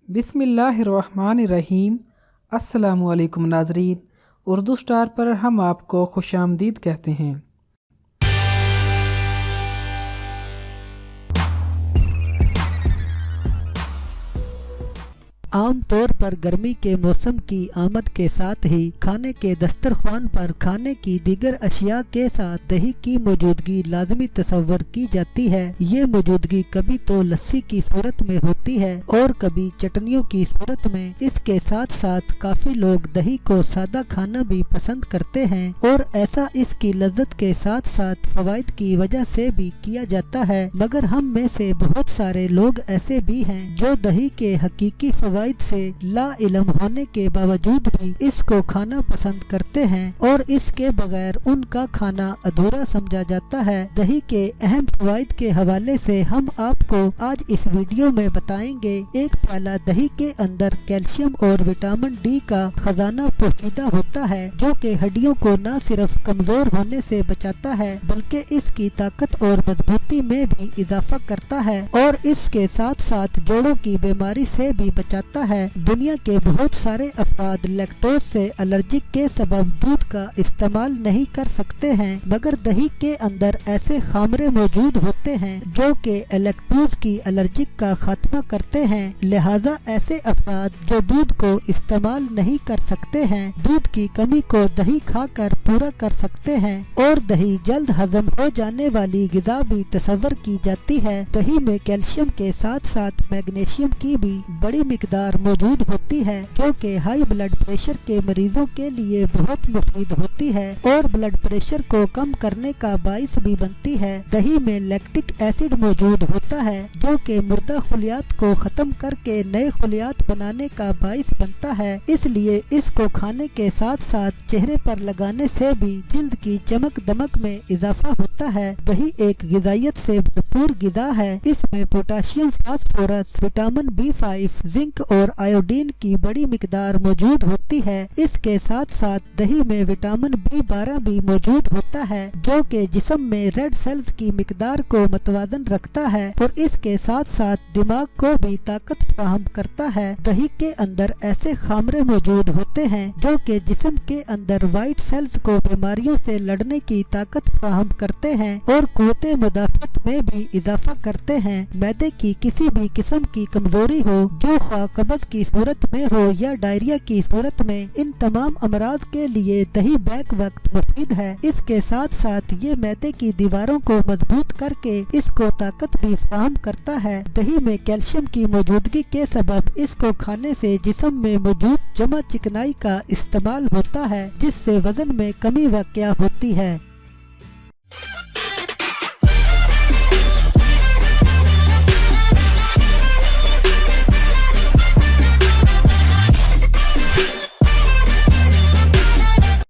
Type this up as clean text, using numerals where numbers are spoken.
बिस्मिल्लाहिर्रहमानिर्रहीम। अस्सलामुअलैकुम नाज़रीन, उर्दू स्टार पर हम आपको खुशामदीद कहते हैं। आम तौर पर गर्मी के मौसम की आमद के साथ ही खाने के दस्तरख्वान पर खाने की दीगर अशिया के साथ दही की मौजूदगी लाजमी तस्वर की जाती है। ये मौजूदगी कभी तो लस्सी की सूरत में होती है और कभी चटनियों की सूरत में। इसके साथ साथ काफी लोग दही को सादा खाना भी पसंद करते हैं और ऐसा इसकी लज्जत के साथ साथ फवाइद की वजह से भी किया जाता है। मगर हम में से बहुत सारे लोग ऐसे भी हैं जो दही के हकीकी फवाइद से ला इल्म होने के बावजूद भी इसको खाना पसंद करते हैं और इसके बगैर उनका खाना अधूरा समझा जाता है। दही के अहम फवाइद के हवाले से हम आपको आज इस वीडियो में बताएंगे। एक प्याला दही के अंदर कैल्शियम और विटामिन डी का खजाना पोशीदा होता है जो कि हड्डियों को न सिर्फ कमजोर होने से बचाता है बल्कि इसकी ताकत और मजबूती में भी इजाफा करता है और इसके साथ साथ जोड़ों की बीमारी से भी बचाता है। दुनिया के बहुत सारे अफराद लैक्टोज से एलर्जी के सबब दूध का इस्तेमाल नहीं कर सकते हैं, मगर दही के अंदर ऐसे खामरे मौजूद होते हैं जो कि लैक्टोज की एलर्जी का खात्मा करते हैं। लिहाजा ऐसे अफराद जो दूध को इस्तेमाल नहीं कर सकते हैं दूध की कमी को दही खाकर पूरा कर सकते हैं और दही जल्द हजम हो जाने वाली गिज़ा भी तस्वर की जाती है। दही में कैल्शियम के साथ साथ मैग्नीशियम की भी बड़ी मिकदार मौजूद होती है जो कि हाई ब्लड प्रेशर के मरीजों के लिए बहुत मुफीद होती है और ब्लड प्रेशर को कम करने का बाइस भी बनती है। दही में लैक्टिक एसिड मौजूद होता है जो कि मुर्दा खुलियात को खत्म करके नए खुलियात बनाने का बाइस बनता है। इसलिए इसको खाने के साथ साथ चेहरे पर लगाने से भी जिल्द की चमक दमक में इजाफा होता है। दही एक गिजायत से भरपूर गिजा है। इसमें potassium, phosphorus, vitamin B5, zinc और आयोडीन की बड़ी मिकदार मौजूद होती है। इसके साथ साथ दही में विटामिन B12 भी मौजूद होता है जो कि जिस्म में रेड सेल्स की मिकदार को मतवाजन रखता है और इसके साथ साथ दिमाग को भी ताकत फराहम करता है। दही के अंदर ऐसे खामरे मौजूद होते हैं जो कि जिस्म के अंदर व्हाइट सेल्स को बीमारियों से लड़ने की ताकत फराहम करते हैं और कुव्वते मुदाफत में भी इजाफा करते हैं। मैदे की किसी भी किस्म की कमजोरी हो जो ख्वाह कब्ज की सूरत में हो या डायरिया की सूरत में, इन तमाम अमराज के लिए दही बैक वक्त मुफीद है। इसके साथ साथ ये मैदे की दीवारों को मजबूत करके इसको ताकत भी फराहम करता है। दही में कैल्शियम की मौजूदगी के सबब इसको खाने से जिस्म में मौजूद जमा चिकनाई का इस्तेमाल होता है जिससे वजन में कमी वाक़या होती है।